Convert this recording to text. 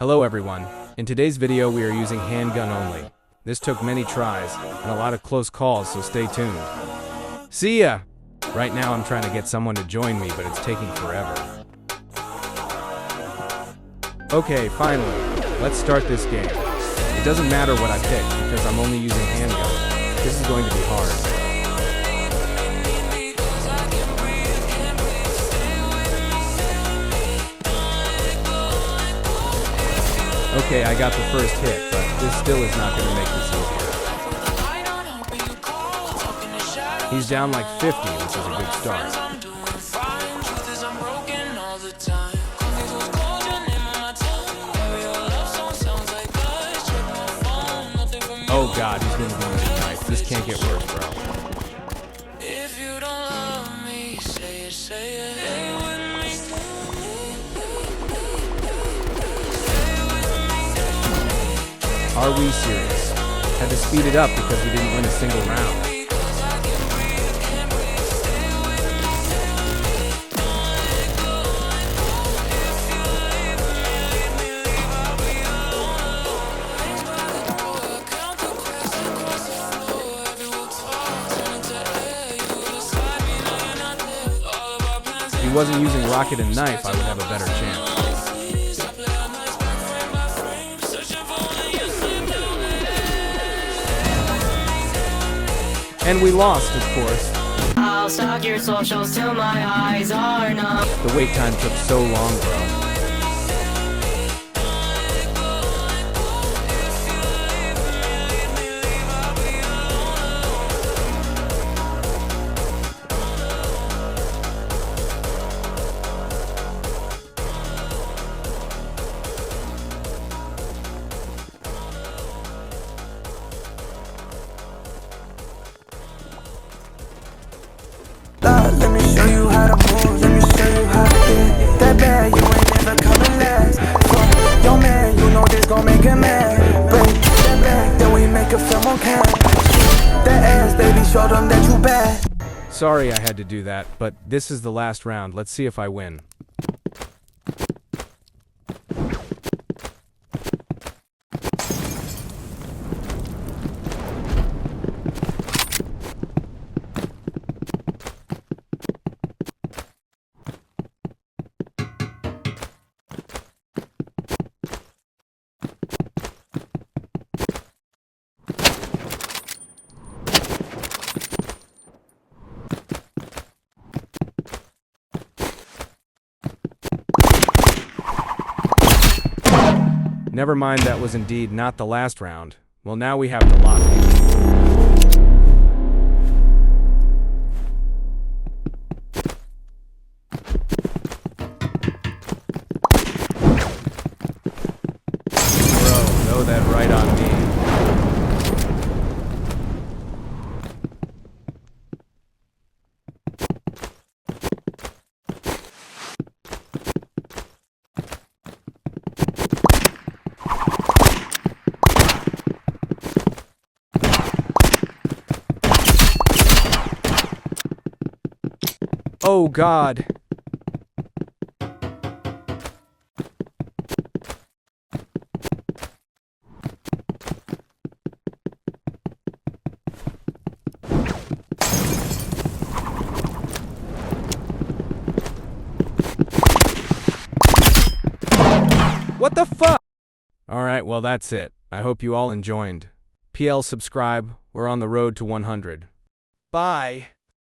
Hello everyone. In today's video we are using handgun only. This took many tries and a lot of close calls, so stay tuned. See ya! Right now I'm trying to get someone to join me, but it's taking forever. Okay, finally. Let's start this game. It doesn't matter what I pick because I'm only using handgun. This is going to be hard. Okay, I got the first hit, but this still is not going to make this easier. He's down like 50, which is a good start. Oh god, he's going to be using knife. This can't get worse, bro. Are we serious? Had to speed it up because we didn't win a single round. If he wasn't using rocket and knife, I would have a better chance. And we lost, of course. I'll stalk your socials till my eyes are numb. The wait time took so long, bro. Let me show you how to move, let me show you how to get that bad, you ain't never coming last. Fuck your man, you know this gon' make him mad. Break that back, then we make a film on camera. That ass, baby, show them that you bad. Sorry I had to do that, but this is the last round. Let's see if I win. Never mind, that was indeed not the last round. Well, now we have to lock in. Bro, know that right on me. Oh god. What the fuck? Alright, well that's it. I hope you all enjoyed. PL subscribe. We're on the road to 100. Bye.